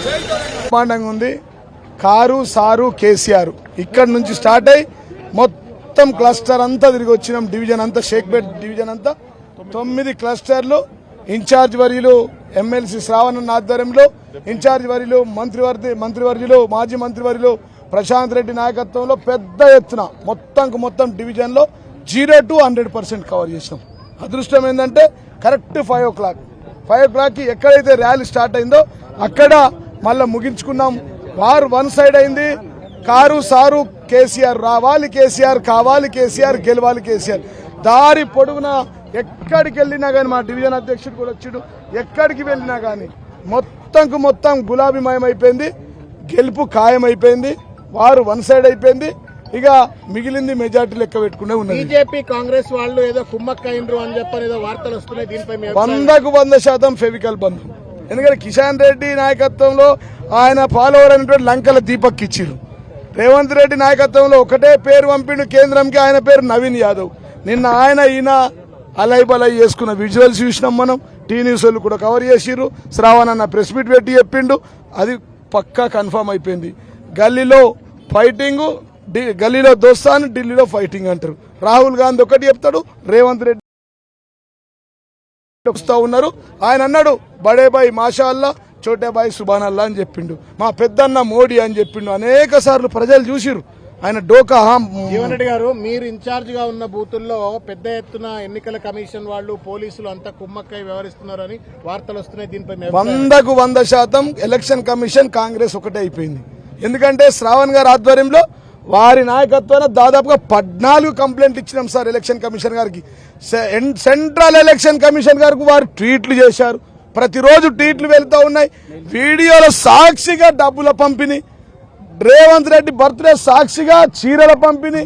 బ్రహ్మాండంగా ఉంది. Car sir KCR ఇక్కడ నుంచి స్టార్ట్ అయ్యి మొత్తం క్లస్టర్ అంతా తిరిగి వచ్చినాం. డివిజన్ అంతా షేక్పేట్ డివిజన్ అంతా 9 క్లస్టర్లు. ఇన్ఛార్జ్ వర్యులు ఎమ్మెల్సీ శ్రావణ్ ఆధ్వర్యంలో ఇన్ఛార్జ్ వర్యులు మంత్రివర్యులు మాజీ మంత్రివర్యులు ప్రశాంత్ రెడ్డి నాయకత్వంలో పెద్ద ఎత్తున మొత్తం డివిజన్లో 0 to 100% కవర్ చేసినాం. అదృష్టం ఏంటంటే కరెక్ట్ 5 o'clock ఎక్కడైతే ర్యాలీ స్టార్ట్ అయిందో అక్కడ మళ్ళీ ముగించుకున్నాం. వారు వన్ సైడ్ అయింది. కారు సారు కేసీఆర్, రావాలి కేసీఆర్, కావాలి కేసీఆర్, గెలవాలి కేసీఆర్. దారి పొడుగున ఎక్కడికి వెళ్ళినా కానీ మా డివిజన్ అధ్యక్షుడు కూడా వచ్చాడు. ఎక్కడికి వెళ్ళినా కానీ మొత్తం గులాబీమయం అయిపోయింది. గెలుపు ఖాయమైపోయింది. వారు వన్ సైడ్ అయిపోయింది. ఇక మిగిలింది మెజార్టీ లెక్క పెట్టుకునే ఉన్నది. బీజేపీ కాంగ్రెస్ వాళ్ళు ఏదో కుమ్మక్కైండ్రు అని చెప్పని ఏదో వార్తలు వస్తున్నాయి. దీనిపై 100% ఫెవికల్ బంధం. ఎందుకంటే కిషన్ రెడ్డి నాయకత్వంలో ఆయన ఫాలోవర్ అయినటువంటి లంకల దీపక్ ఇచ్చిరు. రేవంత్ రెడ్డి నాయకత్వంలో ఒకటే పేరు పంపిండు కేంద్రంకి, ఆయన పేరు నవీన్ యాదవ్. నిన్న ఈయన అలై చేసుకున్న విజువల్స్ చూసినాం మనం. టీ న్యూస్ వాళ్ళు కూడా కవర్ చేసిర్రు. శ్రావణ్ అన్న ప్రెస్ మీట్ పెట్టి చెప్పిండు. అది పక్కా కన్ఫర్మ్ అయిపోయింది. గల్లీలో ఫైటింగ్, గల్లీలో దోస్తాను, ఢిల్లీలో ఫైటింగ్ అంటారు. రాహుల్ గాంధీ ఒకటి చెప్తాడు, రేవంత్ రెడ్డి వస్తా ఉన్నారు. ఆయన అన్నాడు బడే బాయ్ మాషా అల్లా, చోటే బాయ్ సుబాన్ అల్లా అని చెప్పిండు. మా పెద్దన్న మోడీ అని చెప్పిండు. అనేక సార్లు ప్రజలు చూసిరు ఆయన డోకా. జీవన్ రెడ్డి గారు, మీరు ఇన్ఛార్జ్ గా ఉన్న బూతుల్లో పెద్ద ఎత్తున ఎన్నికల కమిషన్ వాళ్ళు పోలీసులు అంతా కుమ్మక్కై వ్యవహరిస్తున్నారని వార్తలు వస్తున్నాయి. దీనిపై 100% ఎలక్షన్ కమిషన్ కాంగ్రెస్ ఒకటే అయిపోయింది. ఎందుకంటే శ్రావణ్ గారి ఆధ్వర్యంలో వారి నాయకత్వాన దాదాపుగా 14 కంప్లైంట్లు ఇచ్చినాం సార్ ఎలక్షన్ కమిషన్ గారికి. సెంట్రల్ ఎలక్షన్ కమిషన్ గారికి వారు ట్వీట్లు చేశారు. ప్రతిరోజు ట్వీట్లు వెళ్తూ ఉన్నాయి. వీడియోల సాక్షిగా డబ్బుల పంపిణీ, రేవంత్ రెడ్డి బర్త్డే సాక్షిగా చీరల పంపిణీ,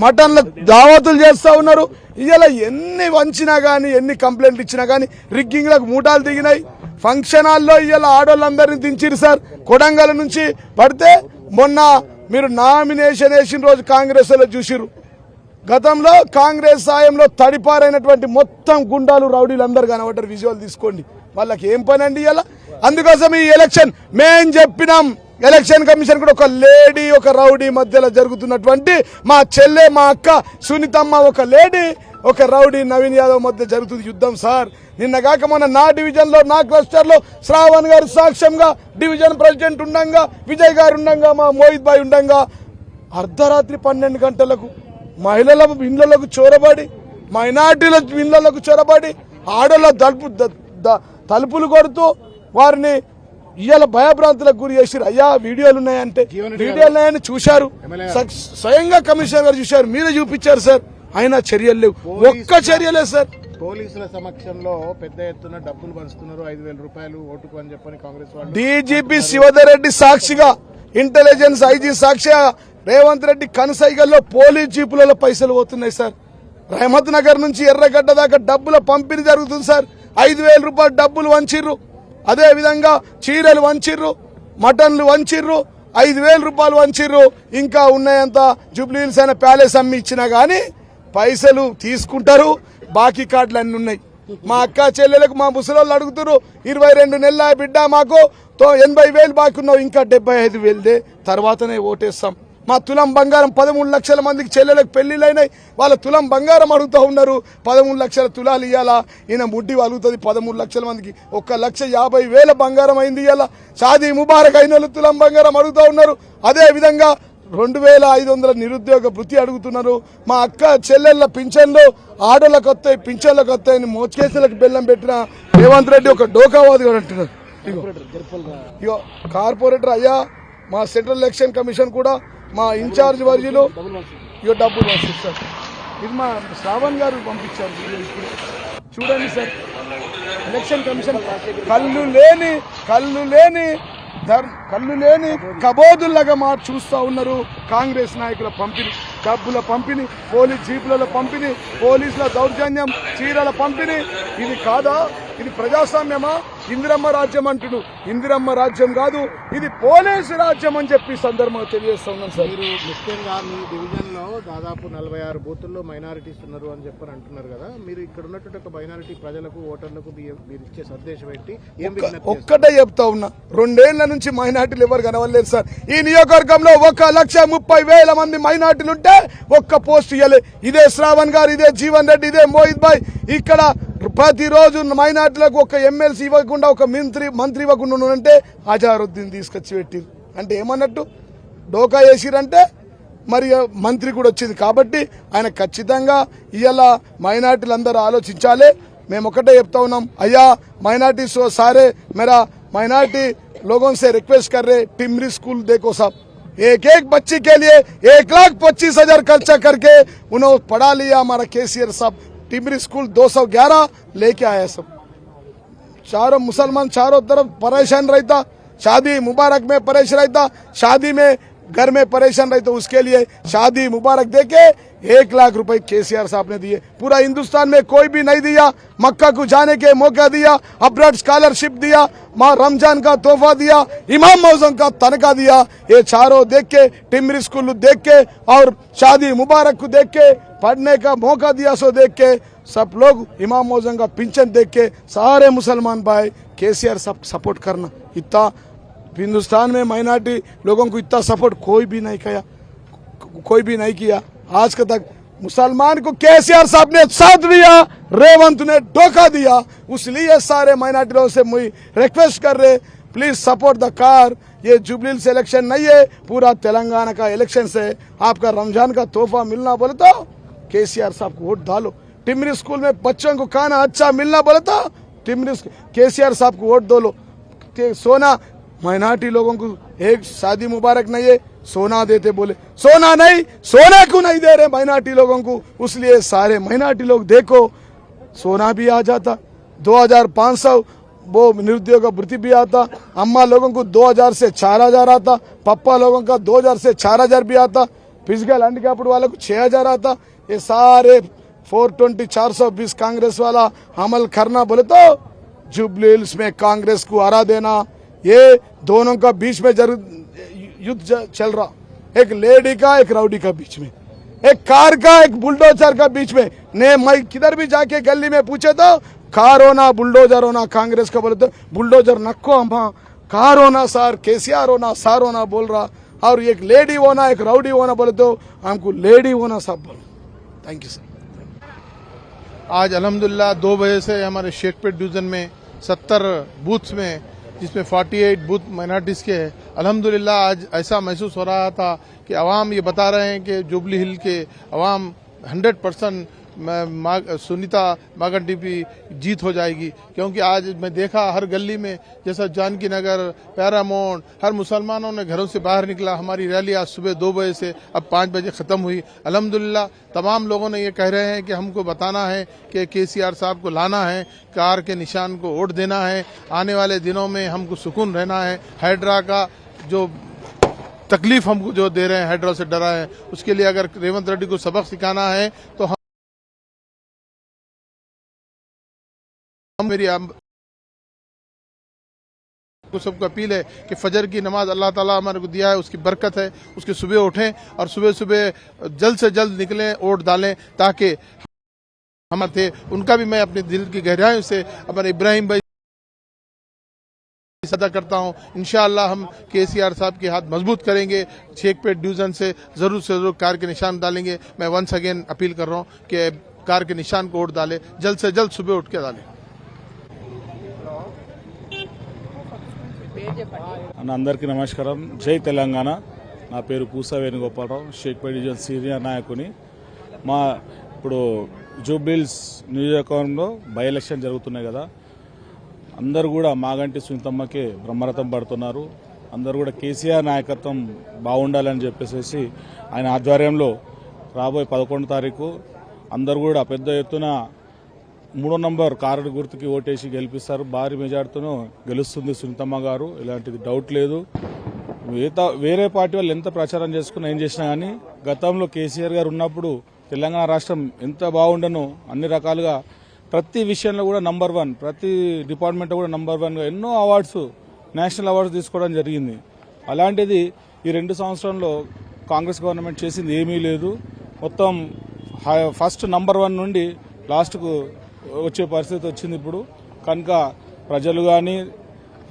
మటన్ల దావతులు చేస్తూ ఉన్నారు. ఇలా ఎన్ని వంచినా కానీ, ఎన్ని కంప్లైంట్లు ఇచ్చినా కానీ రిగ్గింగ్లకు మూటాలు దిగినాయి. ఫంక్షన్ హాల్లో ఇలా ఆడోళ్ళందరినీ దించిరు సార్. కొడంగల్ నుంచి పడితే మొన్న మీరు నామినేషన్ వేసిన రోజు కాంగ్రెస్ లో చూసిరు. గతంలో కాంగ్రెస్ సాయంలో తడిపారైనటువంటి మొత్తం గుండాలు రౌడీలు అందరు కనబడ్డారు. విజువల్ తీసుకోండి. వాళ్ళకి ఏం పని అండి ఇలా. అందుకోసం ఈ ఎలక్షన్ మేం చెప్పినాం. ఎలక్షన్ కమిషన్ కూడా ఒక లేడీ ఒక రౌడీ మధ్యలో జరుగుతున్నటువంటి మా చెల్లె మా అక్క సునీతమ్మ, ఒక లేడీ ఒక రౌడీ నవీన్ యాదవ్ మధ్య జరుగుతుంది యుద్ధం సార్. నిన్న కాక మొన్న నా డివిజన్ లో నా క్లస్టర్ లో శ్రావణ్ గారు సాక్ష్యంగా డివిజన్ ప్రెసిడెంట్ ఉండంగా, విజయ్ గారు ఉండంగా, మా మోహిత్ భాయ్ ఉండంగా అర్ధరాత్రి 12 గంటలకు మహిళల ఇళ్లకు చొరబడి, మైనార్టీల ఇళ్లకు చొరబడి, ఆడోళ్ళ తలుపులు కొడుతూ వారిని ఇవాళ భయభ్రాంతులకు గురి చేశారు. అయ్యా వీడియోలు ఉన్నాయంటే వీడియోలు ఉన్నాయని చూశారు. స్వయంగా కమిషనర్ గారు చూశారు. మీరే చూపించారు సార్. అయినా చర్యలు లేవు. ఒక్క చర్యలే సార్. పోలీసుల సమక్షంలో పెద్ద ఎత్తున డబ్బులు పంచుతున్నారు. 5,000 రూపాయలు ఓటుకు అని చెప్పని కాంగ్రెస్ వాళ్ళు. డీజీపీ శివధర్ రెడ్డి సాక్షిగా, ఇంటెలిజెన్స్ ఐజీ సాక్షిగా రేవంత్ రెడ్డి కనసైగల్లో పోలీస్ జీపులలో పైసలు పోతున్నాయి సార్. రహమత్ నగర్ నుంచి ఎర్రగడ్డ దాకా డబ్బుల పంపిణీ జరుగుతుంది సార్. 5,000 రూపాయలు డబ్బులు వంచిర్రు. అదే విధంగా చీరలు వంచిర్రు, మటన్లు వంచిర్రు, 5,000 రూపాయలు వంచిర్రు. ఇంకా ఉన్నాయంత జూబ్లీ హిల్స్ అయిన ప్యాలెస్ అమ్మి ఇచ్చినా గానీ పైసలు తీసుకుంటారు. బాకీ కార్డులు అన్ని ఉన్నాయి. మా అక్క చెల్లెలకు మా ముసలోళ్ళు అడుగుతారు, 22 నెలల బిడ్డ మాకు 80,000 బాకీ ఉన్నావు, ఇంకా 75,000 తర్వాతనే ఓటేస్తాం. మా తులం బంగారం 13 లక్షల మందికి చెల్లెలకు పెళ్లిళ్ళైనాయి. వాళ్ళ తులం బంగారం అడుగుతూ ఉన్నారు. 13 లక్షల తులాలు ఇవ్వాలా, ఈయన ముడ్డి వలుగుతుంది 13 లక్షల మందికి. 1,50,000 బంగారం అయింది. ఇవాళ షాదీ ముబారక్ అయిన వాళ్ళు తులం బంగారం అడుగుతూ ఉన్నారు. అదే విధంగా 2,500 నిరుద్యోగ వృత్తి అడుగుతున్నారు. మా అక్క చెల్లెళ్ళ పింఛన్లు ఆడోళ్ళకు వస్తాయి, పింఛన్లకు వస్తాయని మోచేతులకు బెల్లం పెట్టిన రేవంత్ రెడ్డి ఒక డోకావాది అంటున్నారు. ఇగో కార్పొరేటర్ అయ్యా, మా సెంట్రల్ ఎలక్షన్ కమిషన్ కూడా మా ఇన్ఛార్జ్ వర్యులు ఇగో డబ్బులు పంపిస్తారు. ఇది మా శ్రావణ్ గారు పంపించారు. ఇప్పుడు చూడండి సార్, ఎలక్షన్ కమిషన్ కళ్ళు లేని కబోదుల్లాగా చూస్తూ ఉన్నారు. కాంగ్రెస్ నాయకుల పంపిణీ, డబ్బుల పంపిణీ, పోలీస్ జీపుల పంపిణీ, పోలీసుల దౌర్జన్యం, చీరల పంపిణీ. ఇది కాదా ఇది ప్రజాస్వామ్యమా? ఇందిరమ్మ రాజ్యం అంటుడు. ఇందిరమ్మ రాజ్యం కాదు, ఇది పోలీసు రాజ్యం అని చెప్పి సందర్భంగా తెలియజేస్తా ఉన్నాం సార్. మీరు ముఖ్యంగా మీ డివిజన్ లో దాదాపు 46 బూతుల్లో మైనారిటీస్ ఉన్నారు అని చెప్పని అంటున్నారు కదా, మీరు ఇక్కడ ఉన్నటువంటి ఒక మైనారిటీ ప్రజలకు ఓటర్లకు మీరు ఇచ్చే సందేశం ఏంటి? ఏం విజ్ఞప్తి చేస్తారు? ఒక్కటే చెప్తా ఉన్నా, 2 ఏళ్ల నుంచి మైనార్టీలు ఎవరు కనవలేదు సార్. ఈ నియోజకవర్గంలో 1,30,000 మంది మైనార్టీలు ఉంటే ఒక్క పోస్ట్ ఇవ్వలే. ఇదే శ్రావణ్ గారు, ఇదే జీవన్ రెడ్డి, ఇదే మోహిత్ భాయ్ ఇక్కడ ప్రతిరోజు మైనార్టీలకు ఒక ఎమ్మెల్సీ ఇవ్వకుండా, ఒక మంత్రి ఇవ్వకుండా అంటే అజారుద్దీన్ తీసుకొచ్చి పెట్టిరు. అంటే ఏమన్నట్టు డోకా వేసిరంటే మరి మంత్రి కూడా వచ్చింది. కాబట్టి ఆయన ఖచ్చితంగా ఇవాళ మైనార్టీలు అందరూ ఆలోచించాలి. మేము ఒకటే చెప్తా ఉన్నాం, అయ్యా మైనార్టీ सारे मेरा माइनॉरिटी लोगों से रिक्वेस्ट कर रहे, टिमरी स्कूल देखो साहब, एक बच्ची के लिए 1,25,000 खर्चा करके उन्होंने पढ़ा लिया हमारा केसीआर साहब. टिमरी स्कूल 211 लेके आया सब. चारों मुसलमान चारों तरफ परेशान रहता, शादी मुबारक में परेशान रहता, शादी में घर में परेशान रहता, उसके लिए शादी मुबारक देके 1 लाख रुपए केसीआर साहब ने दिए. पूरा हिंदुस्तान में कोई भी नहीं दिया. मक्का को जाने के मौका दिया, अब्रॉड स्कॉलरशिप दिया, माँ रमजान का तोहफा दिया, इमाम मौजम का तनखा दिया. ये चारों देख के, टिमरी स्कूल देख के और शादी मुबारक को देख के, पढ़ने का मौका दिया सो देख के, सब लोग इमाम मौजम का पिंचन देख के सारे मुसलमान भाई केसीआर सब सपोर्ट करना. इतना हिंदुस्तान में माइनॉरिटी लोगों को इतना सपोर्ट कोई भी नहीं किया आज तक. मुसलमान को केसीआर साहब ने साथ दिया, रेवंत ने धोखा दिया. इसलिए सारे माइनॉरिटी से मुझे रिक्वेस्ट कर रहे, प्लीज सपोर्ट द कार. ये जुबली से इलेक्शन नहीं है, पूरा तेलंगाना का इलेक्शन से आपका रमजान का तोहफा मिलना बोले तो केसीआर साहब को वोट डालो. टिमरी स्कूल में बच्चों को खाना अच्छा मिलना बोले तो टिमरी केसीआर साहब को वोट दो लो. सोना माइनॉरिटी लोगों को एक शादी मुबारक नहीं है, सोना देते बोले, सोना नहीं, सोना क्यों नहीं दे रहे माइनॉरिटी लोगों को? इसलिए सारे माइनॉरिटी लोग देखो, सोना भी आ जाता, 2,500 वो निरुद्योग वृत्ति भी आता, अम्मा लोगों को 2,000 से 4,000 आता, पप्पा लोगों का 2,000 से 4,000 भी आता, फिजिकल हैंडीकैप्ड वालों को 6,000 आता. ये सारे 420 420 कांग्रेस वाला अमल करना बोले तो जुबली हिल्स में कांग्रेस को हरा देना. ये दोनों का बीच में युद्ध चल रहा, एक लेडी का एक राउडी का बीच में, एक कार का एक बुलडोजर का बीच में. ने मैं किधर भी जाके गली में पूछे तो कार होना बुलडोजर होना कांग्रेस का बोले तो बुलडोजर नक्को अम्मा, कार होना सर केसीआर होना सार होना बोल रहा, और एक लेडी होना एक राउडी होना बोले तो हमको लेडी होना सब बोलो. Thank you sir. आज अल्हम्दुलिल्लाह 2 बजे से हमारे शेखपेट डिवीज़न में 70 बूथ्स में, जिसमें 48 बूथ माइनॉरिटीज़ के हैं. अल्हम्दुलिल्लाह आज ऐसा महसूस हो रहा था कि अवाम ये बता रहे हैं कि जुबली हिल के अवाम 100% सुनीता मागन टीपी जीत हो जाएगी. क्योंकि आज मैं देखा हर गली में, जैसा जानकी नगर, पैरामाउंट, हर मुसलमानों ने घरों से बाहर निकला. हमारी रैली आज सुबह 2 बजे से अब 5 बजे ख़त्म हुई. अल्हम्दुलिल्लाह तमाम लोगों ने ये कह रहे हैं कि हमको बताना है कि केसीआर साहब को लाना है, कार के निशान को वोट देना है. आने वाले दिनों में हमको सुकून रहना है. हाइड्रा का जो तकलीफ हमको जो दे रहे हैं, हाइड्रा से डरा है, उसके लिए अगर रेवंत रेड्डी को सबक सिखाना है तो हम मेरी को सबको अपील है कि फजर की नमाज अल्लाह ताला हमारे को दिया है, उसकी बरकत है. उसके सुबह उठें और सुबह सुबह जल्द से जल्द निकलें, वोट डालें, ताकि हम थे. उनका भी मैं अपने दिल की गहराइयों से हमारे इब्राहिम भाई सदा करता हूं. इंशाअल्लाह हम केसीआर साहब के हाथ मजबूत करेंगे. शेखपेट डिवीजन से जरूर कार के निशान डालेंगे. मैं वंस अगेन अपील कर रहा हूं कि कार के निशान को वोट डालें, जल्द से जल्द सुबह उठ के डालें. అన్న అందరికీ నమస్కారం. జై తెలంగాణ. నా పేరు పూసా వేణుగోపాలరావు, షేక్పేట్ డివిజన్ సీనియర్ నాయకుని. మా ఇప్పుడు జూబ్లీహిల్స్ నియోజకవర్గంలో బై ఎలక్షన్ జరుగుతున్నాయి కదా, అందరూ కూడా మాగంటి సునీతమ్మకే బ్రహ్మరథం పడుతున్నారు. అందరూ కూడా కేసీఆర్ నాయకత్వం బాగుండాలని చెప్పేసి ఆయన ఆధ్వర్యంలో రాబోయే 11 తారీఖు అందరూ కూడా పెద్ద ఎత్తున 3వ నంబర్ కారు గుర్తుకి ఓటేసి గెలిపిస్తారు. భారీ మెజార్టీతో గెలుస్తుంది సునీతమ్మ గారు, ఇలాంటిది డౌట్ లేదు. వేరే పార్టీ వాళ్ళు ఎంత ప్రచారం చేసుకున్నా ఏం చేసినా కానీ గతంలో కేసీఆర్ గారు ఉన్నప్పుడు తెలంగాణ రాష్ట్రం ఎంత బాగుండనో అన్ని రకాలుగా ప్రతి విషయంలో కూడా నంబర్ 1, ప్రతి డిపార్ట్మెంట్లో కూడా నంబర్ 1గా ఎన్నో అవార్డ్స్, నేషనల్ అవార్డ్స్ తీసుకోవడం జరిగింది. అలాంటిది ఈ 2 సంవత్సరంలో కాంగ్రెస్ గవర్నమెంట్ చేసింది ఏమీ లేదు. మొత్తం ఫస్ట్ నంబర్ 1 నుండి లాస్ట్కు వచ్చే పరిస్థితి వచ్చింది ఇప్పుడు. కనుక ప్రజలు కానీ,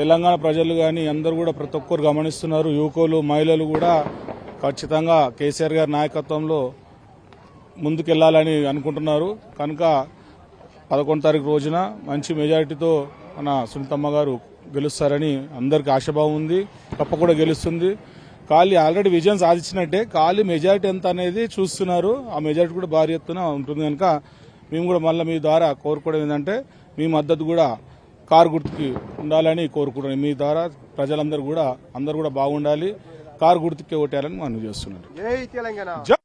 తెలంగాణ ప్రజలు కానీ అందరూ కూడా ప్రతి ఒక్కరు గమనిస్తున్నారు. యువకులు, మహిళలు కూడా ఖచ్చితంగా కేసీఆర్ గారి నాయకత్వంలో ముందుకెళ్లాలని అనుకుంటున్నారు. కనుక 11 తారీఖు రోజున మంచి మెజారిటీతో మన సునీతమ్మ గారు గెలుస్తారని అందరికీ ఆశాభావం ఉంది. తప్పకుండా గెలుస్తుంది. ఖాళీ ఆల్రెడీ విజయం సాధించినట్టే, ఖాళీ మెజారిటీ ఎంత అనేది చూస్తున్నారు. ఆ మెజారిటీ కూడా భారీ ఎత్తున ఉంటుంది. కనుక మేము కూడా మళ్ళీ మీ ద్వారా కోరుకోవడం ఏంటంటే మీ మద్దతు కూడా కారు గుర్తుకి ఉండాలని కోరుకుంటున్నాం. మీ ద్వారా ప్రజలందరూ కూడా అందరూ కూడా బాగుండాలి, కారు గుర్తుకే ఓటేయాలని మనం చేస్తున్నారు.